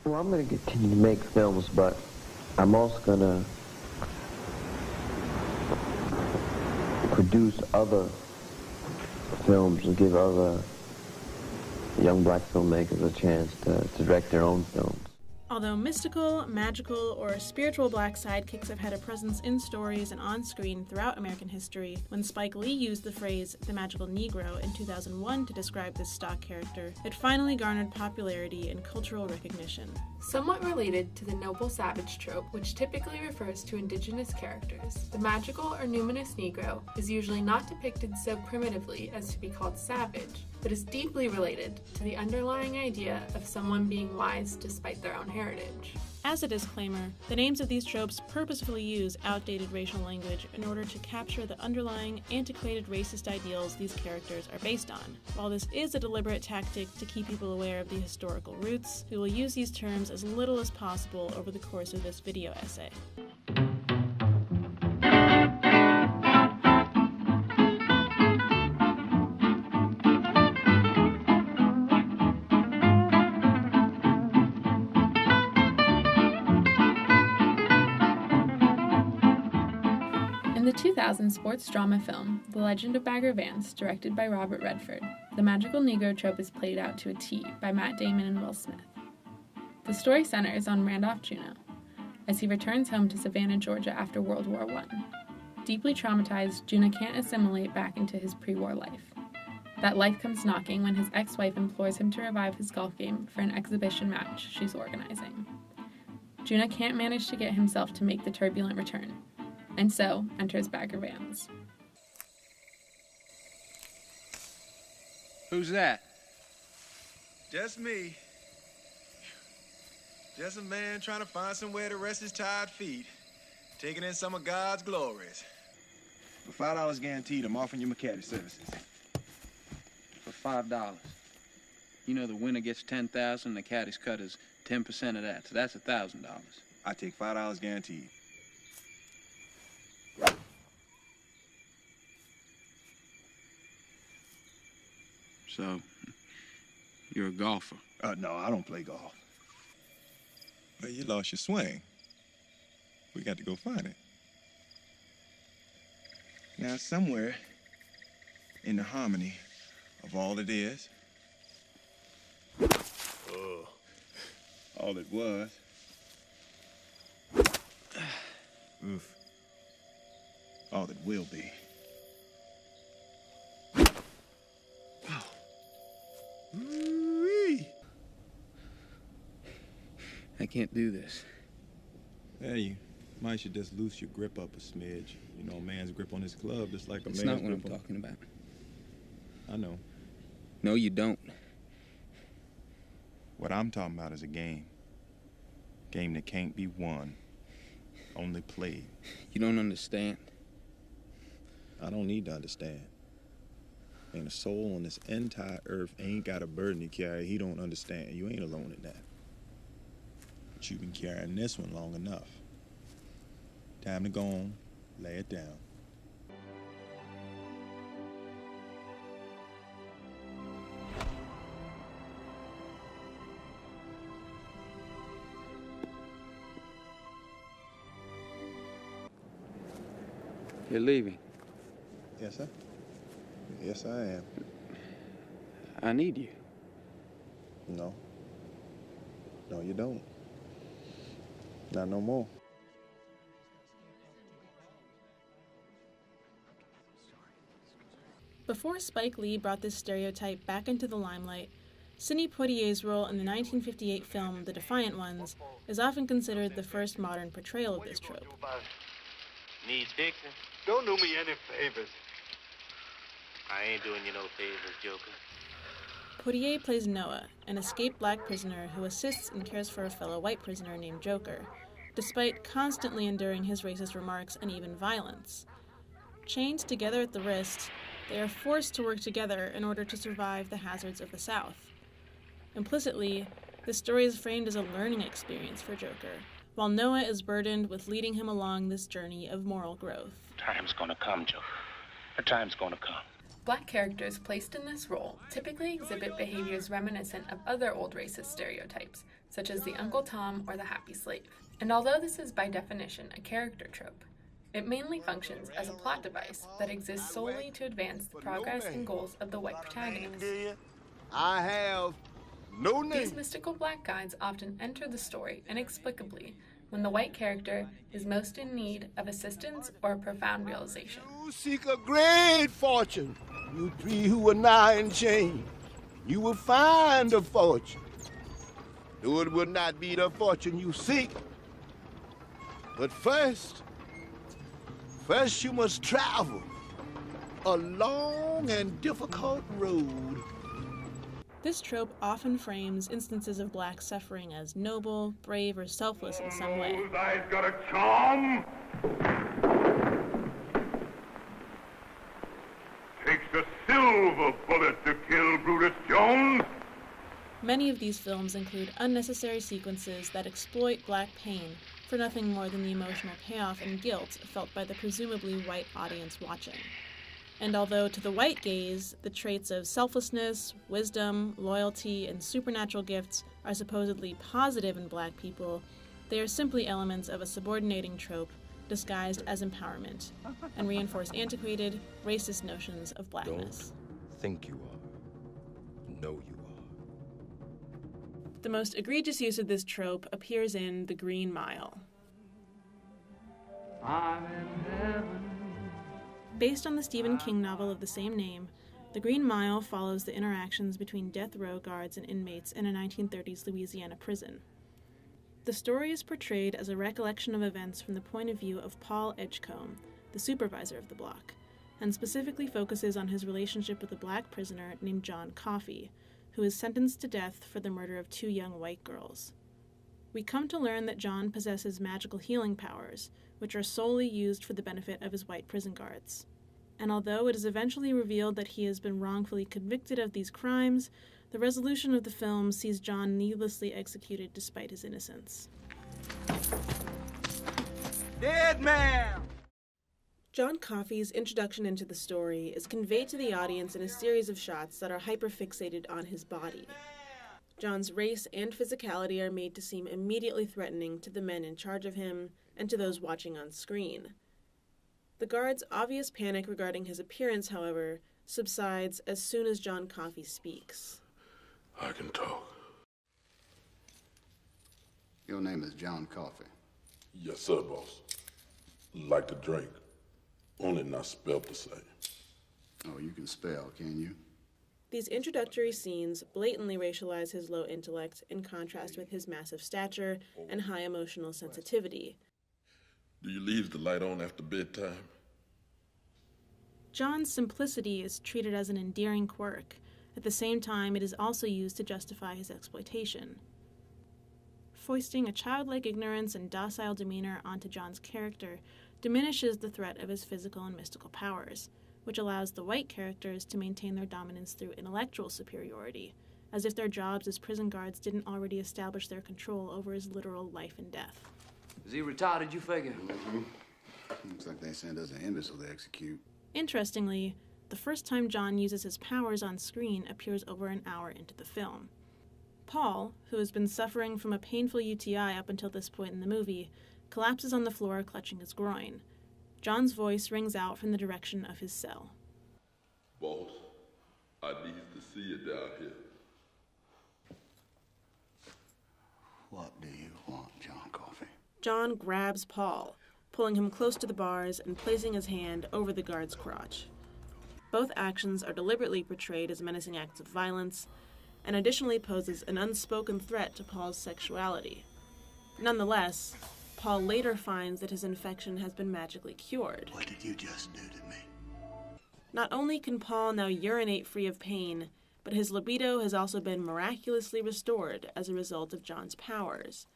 Well, I'm going to continue to make films, but I'm also going to produce other films and give other young black filmmakers a chance to direct their own films. Although mystical, magical, or spiritual black sidekicks have had a presence in stories and on screen throughout American history, when Spike Lee used the phrase "the magical Negro" in 2001 to describe this stock character, it finally garnered popularity and cultural recognition. Somewhat related to the noble savage trope, which typically refers to indigenous characters, the magical or numinous Negro is usually not depicted so primitively as to be called savage, but is deeply related to the underlying idea of someone being wise despite their own heritage. As a disclaimer, the names of these tropes purposefully use outdated racial language in order to capture the underlying, antiquated racist ideals these characters are based on. While this is a deliberate tactic to keep people aware of the historical roots, we will use these terms as little as possible over the course of this video essay. In the 2000 sports drama film, The Legend of Bagger Vance, directed by Robert Redford, the magical Negro trope is played out to a T by Matt Damon and Will Smith. The story centers on Randolph Juneau, as he returns home to Savannah, Georgia after World War I. Deeply traumatized, Juneau can't assimilate back into his pre-war life. That life comes knocking when his ex-wife implores him to revive his golf game for an exhibition match she's organizing. Juneau can't manage to get himself to make the turbulent return, and so enters Bagger Vance. Who's that? Just me. Just a man trying to find somewhere to rest his tired feet, taking in some of God's glories. For $5 guaranteed, I'm offering you my caddy services. For $5. You know the winner gets $10,000, the caddy's cut is 10% of that, so that's $1,000. I take $5 guaranteed. So, you're a golfer? No, I don't play golf. Well, you lost your swing. We got to go find it. Now, somewhere in the harmony of all it is, all it was, oof, all it will be. Ooh-wee. I can't do this. Hey, you might should just loose your grip up a smidge. You know, a man's grip on his club is like a man's grip on... That's not what I'm talking about. I know. No, you don't. What I'm talking about is a game. Game that can't be won, only played. You don't understand. I don't need to understand. And a soul on this entire earth ain't got a burden to carry he don't understand. You ain't alone in that. But you've been carrying this one long enough. Time to go on, lay it down. You're leaving. Yes, sir. Yes, I am. I need you. No. No, you don't. Not no more. Before Spike Lee brought this stereotype back into the limelight, Sidney Poitier's role in the 1958 film The Defiant Ones is often considered the first modern portrayal of this trope. Needs fixing? Don't do me any favors. I ain't doing you no favors, Joker. Poitier plays Noah, an escaped black prisoner who assists and cares for a fellow white prisoner named Joker, despite constantly enduring his racist remarks and even violence. Chained together at the wrist, they are forced to work together in order to survive the hazards of the South. Implicitly, this story is framed as a learning experience for Joker, while Noah is burdened with leading him along this journey of moral growth. Time's gonna come, Joker. The time's gonna come. Black characters placed in this role typically exhibit behaviors reminiscent of other old racist stereotypes, such as the Uncle Tom or the happy slave. And although this is by definition a character trope, it mainly functions as a plot device that exists solely to advance the progress and goals of the white protagonist. I have no name. These mystical black guides often enter the story inexplicably when the white character is most in need of assistance or a profound realization. You seek a great fortune, you three who are now in chains. You will find a fortune, though it will not be the fortune you seek. But first you must travel a long and difficult road. This trope often frames instances of black suffering as noble, brave, or selfless in some way. Eyes got a charm. Takes a silver bullet to kill Brutus Jones. Many of these films include unnecessary sequences that exploit black pain for nothing more than the emotional payoff and guilt felt by the presumably white audience watching. And although to the white gaze, the traits of selflessness, wisdom, loyalty, and supernatural gifts are supposedly positive in black people, they are simply elements of a subordinating trope disguised as empowerment, and reinforce antiquated, racist notions of blackness. Don't think you are. Know you are. The most egregious use of this trope appears in The Green Mile. I'm in heaven. Based on the Stephen King novel of the same name, The Green Mile follows the interactions between death row guards and inmates in a 1930s Louisiana prison. The story is portrayed as a recollection of events from the point of view of Paul Edgecombe, the supervisor of the block, and specifically focuses on his relationship with a black prisoner named John Coffey, who is sentenced to death for the murder of 2 young white girls. We come to learn that John possesses magical healing powers, which are solely used for the benefit of his white prison guards. And although it is eventually revealed that he has been wrongfully convicted of these crimes, the resolution of the film sees John needlessly executed despite his innocence. Dead man! John Coffey's introduction into the story is conveyed to the audience in a series of shots that are hyperfixated on his body. John's race and physicality are made to seem immediately threatening to the men in charge of him and to those watching on screen. The guards' obvious panic regarding his appearance, however, subsides as soon as John Coffey speaks. I can talk. Your name is John Coffey? Yes, sir, boss. Like to drink, only not spelled the same. Oh, you can spell, can you? These introductory scenes blatantly racialize his low intellect in contrast with his massive stature and high emotional sensitivity. Do you leave the light on after bedtime? John's simplicity is treated as an endearing quirk. At the same time, it is also used to justify his exploitation. Foisting a childlike ignorance and docile demeanor onto John's character diminishes the threat of his physical and mystical powers, which allows the white characters to maintain their dominance through intellectual superiority, as if their jobs as prison guards didn't already establish their control over his literal life and death. Is he retarded, you figure? Looks like they send us an imbecile to execute. Interestingly, the first time John uses his powers on screen appears over an hour into the film. Paul, who has been suffering from a painful UTI up until this point in the movie, collapses on the floor clutching his groin. John's voice rings out from the direction of his cell. Boss, I need to see you down here. What do you want, John Coffey? John grabs Paul, pulling him close to the bars and placing his hand over the guard's crotch. Both actions are deliberately portrayed as menacing acts of violence, and additionally poses an unspoken threat to Paul's sexuality. Nonetheless, Paul later finds that his infection has been magically cured. What did you just do to me? Not only can Paul now urinate free of pain, but his libido has also been miraculously restored as a result of John's powers.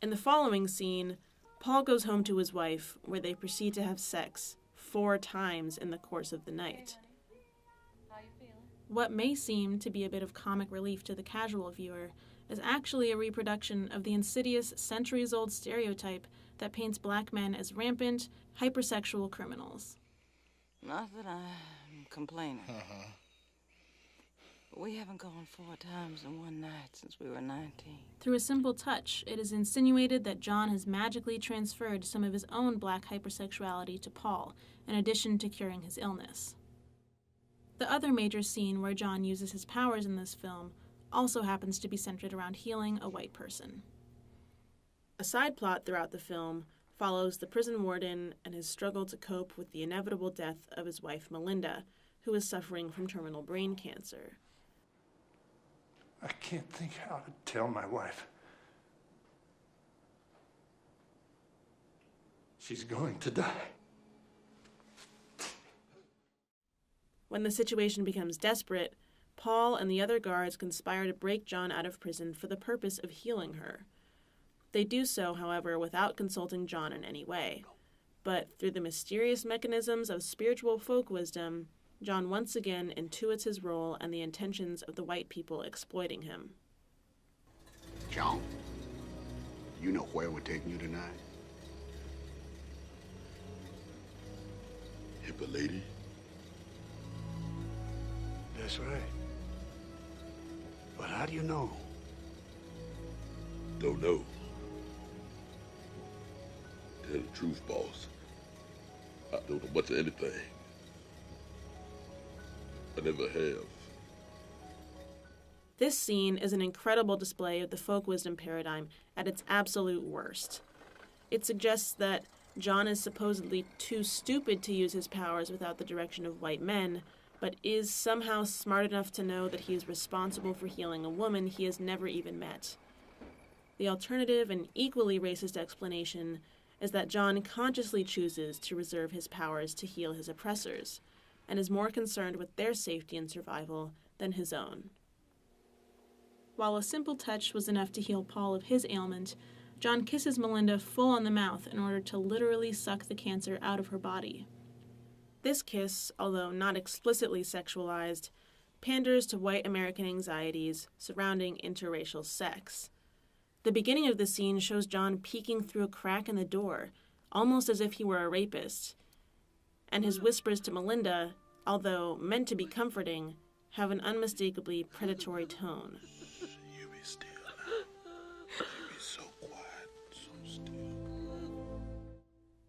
In the following scene, Paul goes home to his wife, where they proceed to have sex 4 times in the course of the night. What may seem to be a bit of comic relief to the casual viewer is actually a reproduction of the insidious centuries-old stereotype that paints black men as rampant, hypersexual criminals. Not that I'm complaining. But we haven't gone 4 times in one night since we were 19. Through a simple touch, it is insinuated that John has magically transferred some of his own black hypersexuality to Paul, in addition to curing his illness. The other major scene where John uses his powers in this film also happens to be centered around healing a white person. A side plot throughout the film follows the prison warden and his struggle to cope with the inevitable death of his wife Melinda, who is suffering from terminal brain cancer. I can't think how to tell my wife. She's going to die. When the situation becomes desperate, Paul and the other guards conspire to break John out of prison for the purpose of healing her. They do so, however, without consulting John in any way. But through the mysterious mechanisms of spiritual folk wisdom, John once again intuits his role and the intentions of the white people exploiting him. John, you know where we're taking you tonight? Hipper lady? That's right. But how do you know? Don't know. Tell the truth, boss. I don't know much of anything. I never have. This scene is an incredible display of the folk wisdom paradigm at its absolute worst. It suggests that John is supposedly too stupid to use his powers without the direction of white men, but is somehow smart enough to know that he is responsible for healing a woman he has never even met. The alternative and equally racist explanation is that John consciously chooses to reserve his powers to heal his oppressors, and is more concerned with their safety and survival than his own. While a simple touch was enough to heal Paul of his ailment, John kisses Melinda full on the mouth in order to literally suck the cancer out of her body. This kiss, although not explicitly sexualized, panders to white American anxieties surrounding interracial sex. The beginning of the scene shows John peeking through a crack in the door, almost as if he were a rapist, and his whispers to Melinda, although meant to be comforting, have an unmistakably predatory tone. You be still now. You be so quiet, so still.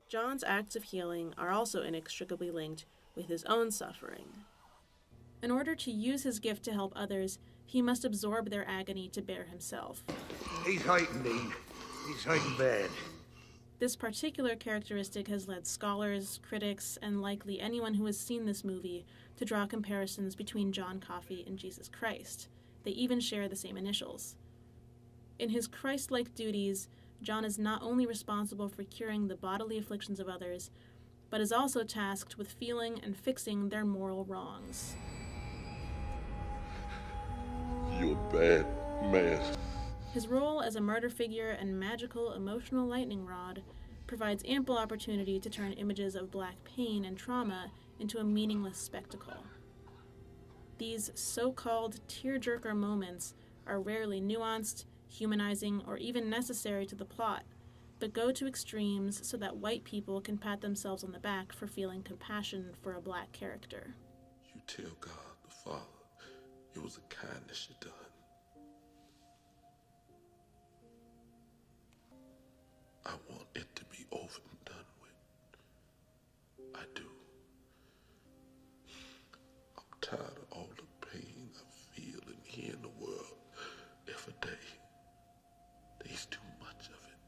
John's acts of healing are also inextricably linked with his own suffering. In order to use his gift to help others, he must absorb their agony to bear himself. He's hurting, Dean. He's hurting bad. This particular characteristic has led scholars, critics, and likely anyone who has seen this movie to draw comparisons between John Coffey and Jesus Christ. They even share the same initials. In his Christ-like duties, John is not only responsible for curing the bodily afflictions of others, but is also tasked with feeling and fixing their moral wrongs. You're a bad man. His role as a martyr figure and magical emotional lightning rod provides ample opportunity to turn images of black pain and trauma into a meaningless spectacle. These so-called tearjerker moments are rarely nuanced, humanizing, or even necessary to the plot, but go to extremes so that white people can pat themselves on the back for feeling compassion for a black character. You tell God the Father it was a kindness you done. I want it to be over and done with. I do. I'm tired of all the pain I feel in here in the world every day. There's too much of it.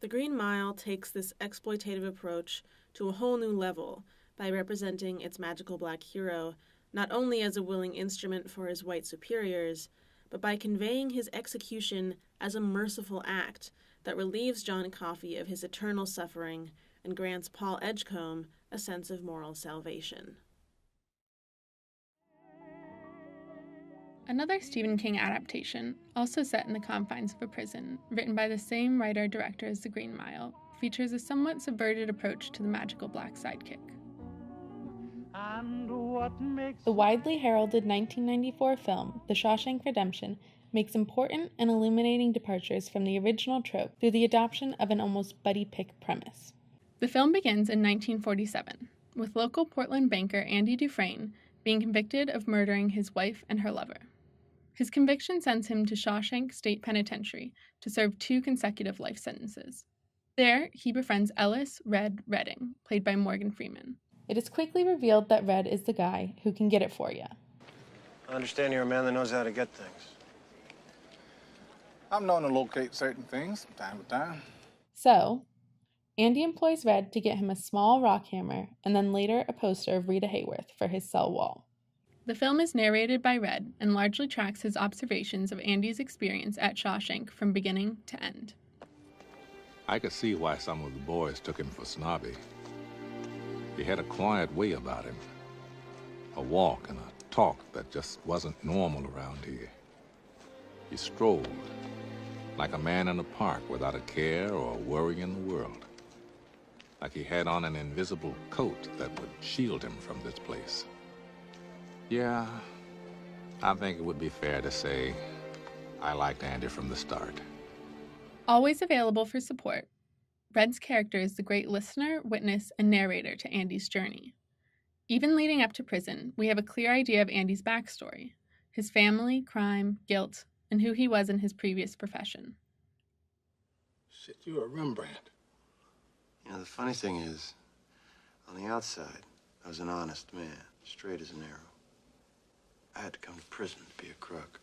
The Green Mile takes this exploitative approach to a whole new level by representing its magical black hero not only as a willing instrument for his white superiors, but by conveying his execution as a merciful act that relieves John Coffey of his eternal suffering and grants Paul Edgecombe a sense of moral salvation. Another Stephen King adaptation, also set in the confines of a prison, written by the same writer-director as The Green Mile, features a somewhat subverted approach to the magical black sidekick. The widely heralded 1994 film, The Shawshank Redemption, makes important and illuminating departures from the original trope through the adoption of an almost buddy pick premise. The film begins in 1947, with local Portland banker Andy Dufresne being convicted of murdering his wife and her lover. His conviction sends him to Shawshank State Penitentiary to serve 2 consecutive life sentences. There, he befriends Ellis "Red" Redding, played by Morgan Freeman. It is quickly revealed that Red is the guy who can get it for you. I understand you're a man that knows how to get things. I'm known to locate certain things from time to time. So, Andy employs Red to get him a small rock hammer and then later a poster of Rita Hayworth for his cell wall. The film is narrated by Red and largely tracks his observations of Andy's experience at Shawshank from beginning to end. I could see why some of the boys took him for snobby. He had a quiet way about him, a walk and a talk that just wasn't normal around here. He strolled like a man in a park without a care or a worry in the world. Like he had on an invisible coat that would shield him from this place. Yeah, I think it would be fair to say I liked Andy from the start. Always available for support, Red's character is the great listener, witness, and narrator to Andy's journey. Even leading up to prison, we have a clear idea of Andy's backstory, his family, crime, guilt, and who he was in his previous profession. Shit, you're a Rembrandt. You know, the funny thing is, on the outside, I was an honest man, straight as an arrow. I had to come to prison to be a crook.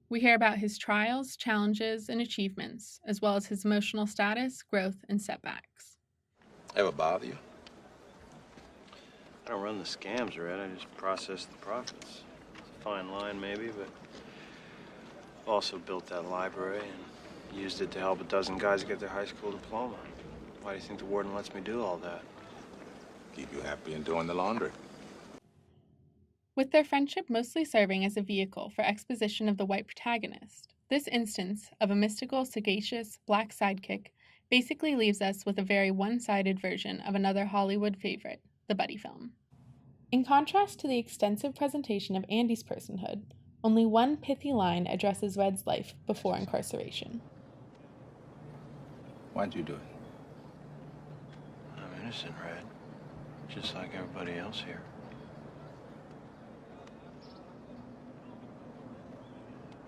We hear about his trials, challenges, and achievements, as well as his emotional status, growth, and setbacks. Ever bother you? I don't run the scams, Red. I just process the profits. It's a fine line, maybe, but I've also built that library and used it to help a dozen guys get their high school diploma. Why do you think the warden lets me do all that? Keep you happy and doing the laundry. With their friendship mostly serving as a vehicle for exposition of the white protagonist, this instance of a mystical, sagacious, black sidekick basically leaves us with a very one-sided version of another Hollywood favorite, the buddy film. In contrast to the extensive presentation of Andy's personhood, only one pithy line addresses Red's life before incarceration. Why'd you do it? I'm innocent, Red. Just like everybody else here.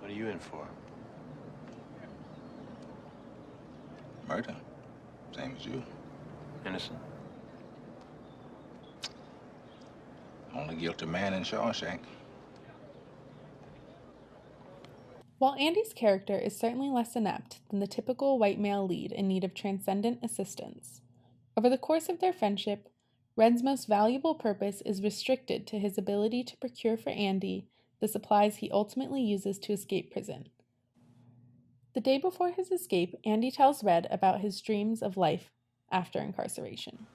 What are you in for? Murder. Same as you. Innocent? Only guilty man in Shawshank. While Andy's character is certainly less inept than the typical white male lead in need of transcendent assistance, over the course of their friendship, Red's most valuable purpose is restricted to his ability to procure for Andy the supplies he ultimately uses to escape prison. The day before his escape, Andy tells Red about his dreams of life after incarceration.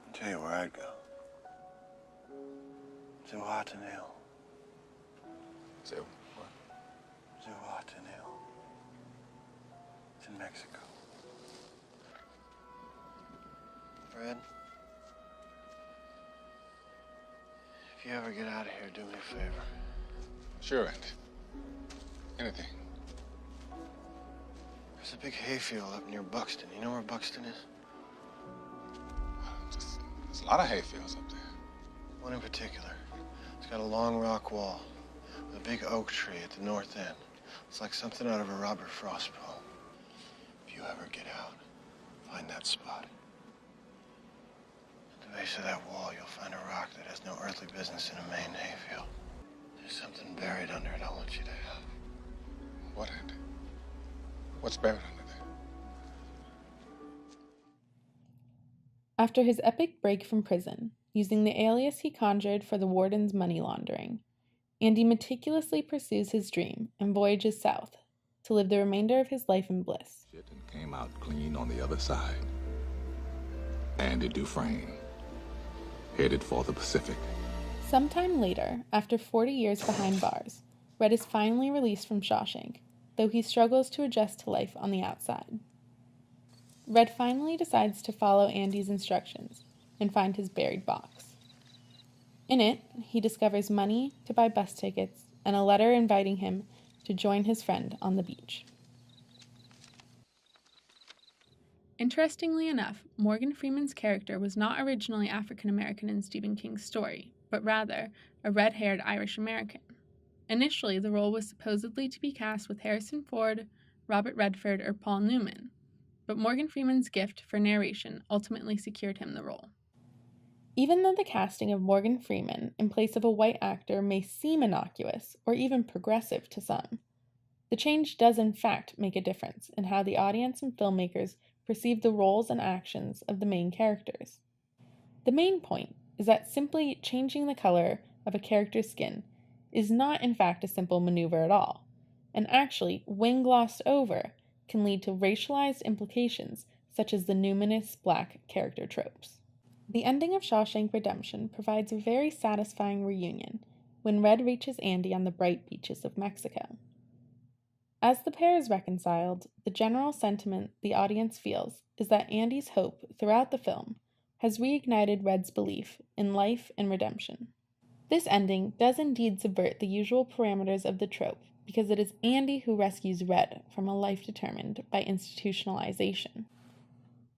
I'll tell you where I'd go. Zihuatanejo. So, Zihuatanejo. It's in Mexico. Red? If you ever get out of here, do me a favor. Sure, Andy. Anything. There's a big hayfield up near Buxton. You know where Buxton is? There's a lot of hayfields up there. One in particular. It's got a long rock wall with a big oak tree at the north end. It's like something out of a Robert Frost poem. If you ever get out, find that spot. At the base of that wall, you'll find a rock that has no earthly business in a Maine hayfield. There's something buried under it I want you to have. What, Andy? What's buried under there? After his epic break from prison, using the alias he conjured for the warden's money laundering, Andy meticulously pursues his dream and voyages south to live the remainder of his life in bliss. And came out clean on the other side. Andy Dufresne, headed for the Pacific. Sometime later, after 40 years behind bars, Red is finally released from Shawshank, though he struggles to adjust to life on the outside. Red finally decides to follow Andy's instructions and find his buried box. In it, he discovers money to buy bus tickets and a letter inviting him to join his friend on the beach. Interestingly enough, Morgan Freeman's character was not originally African American in Stephen King's story, but rather a red-haired Irish American. Initially, the role was supposedly to be cast with Harrison Ford, Robert Redford, or Paul Newman, but Morgan Freeman's gift for narration ultimately secured him the role. Even though the casting of Morgan Freeman in place of a white actor may seem innocuous or even progressive to some, the change does in fact make a difference in how the audience and filmmakers perceive the roles and actions of the main characters. The main point is that simply changing the color of a character's skin is not in fact a simple maneuver at all, and actually, when glossed over, can lead to racialized implications such as the numinous black character tropes. The ending of Shawshank Redemption provides a very satisfying reunion when Red reaches Andy on the bright beaches of Mexico. As the pair is reconciled, the general sentiment the audience feels is that Andy's hope throughout the film has reignited Red's belief in life and redemption. This ending does indeed subvert the usual parameters of the trope because it is Andy who rescues Red from a life determined by institutionalization.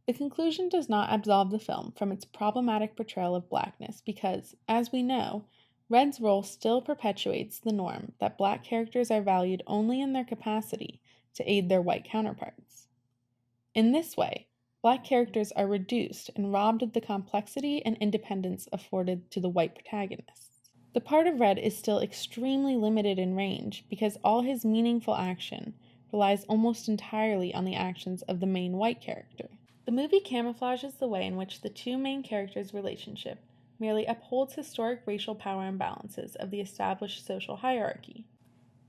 The conclusion does not absolve the film from its problematic portrayal of blackness because, as we know, Red's role still perpetuates the norm that black characters are valued only in their capacity to aid their white counterparts. In this way, black characters are reduced and robbed of the complexity and independence afforded to the white protagonists. The part of Red is still extremely limited in range because all his meaningful action relies almost entirely on the actions of the main white character. The movie camouflages the way in which the two main characters' relationship merely upholds historic racial power imbalances of the established social hierarchy.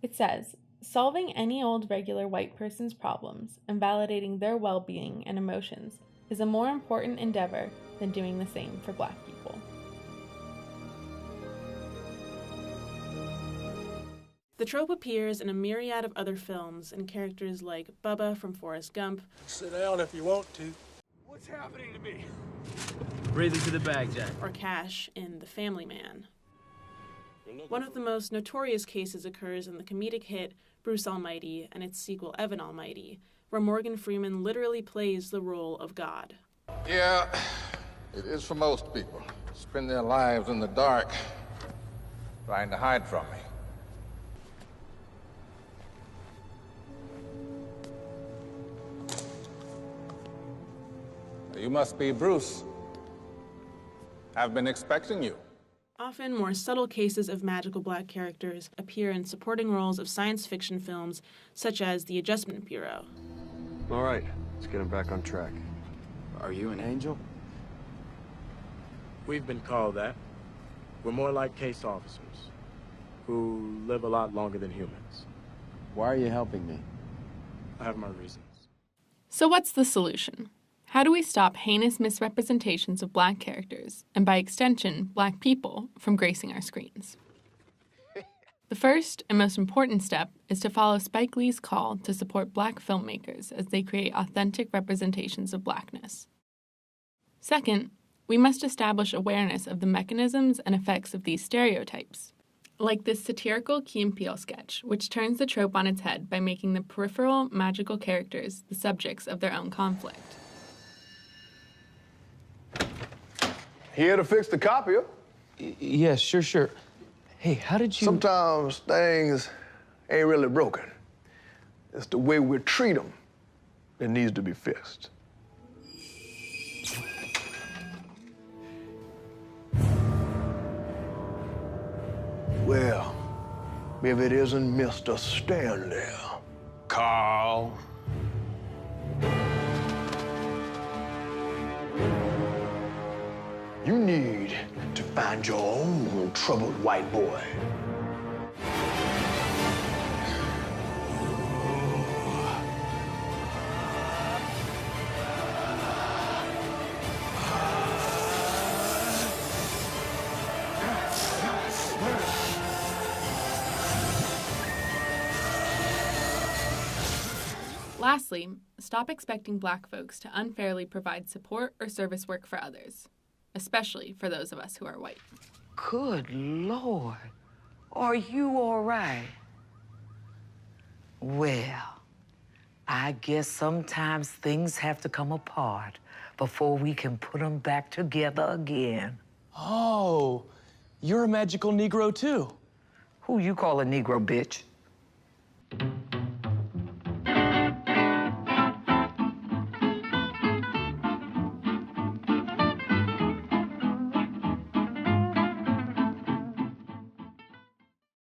It says, solving any old regular white person's problems and validating their well-being and emotions is a more important endeavor than doing the same for black people. The trope appears in a myriad of other films in characters like Bubba from Forrest Gump. Sit down if you want to. What's happening to me? Breathe into the bag, Jack. Or Cash in The Family Man. One of the most notorious cases occurs in the comedic hit Bruce Almighty and its sequel Evan Almighty, where Morgan Freeman literally plays the role of God. Yeah, it is for most people. Spend their lives in the dark, trying to hide from me. You must be Bruce. I've been expecting you. Often, more subtle cases of magical black characters appear in supporting roles of science fiction films, such as The Adjustment Bureau. All right, let's get him back on track. Are you an angel? We've been called that. We're more like case officers, who live a lot longer than humans. Why are you helping me? I have my reasons. So what's the solution? How do we stop heinous misrepresentations of black characters, and by extension, black people, from gracing our screens? The first and most important step is to follow Spike Lee's call to support black filmmakers as they create authentic representations of blackness. Second, we must establish awareness of the mechanisms and effects of these stereotypes, like this satirical Key and Peele sketch, which turns the trope on its head by making the peripheral, magical characters the subjects of their own conflict. Here to fix the copier? Yes, sure. Hey, how did you... Sometimes things ain't really broken. It's the way we treat them that needs to be fixed. Well, maybe it isn't Mr. Stanley, Carl. You need to find your own troubled white boy. Lastly, stop expecting black folks to unfairly provide support or service work for others, especially for those of us who are white. Good Lord. Are you all right? Well, I guess sometimes things have to come apart before we can put them back together again. Oh, you're a magical Negro too. Who you call a Negro, bitch?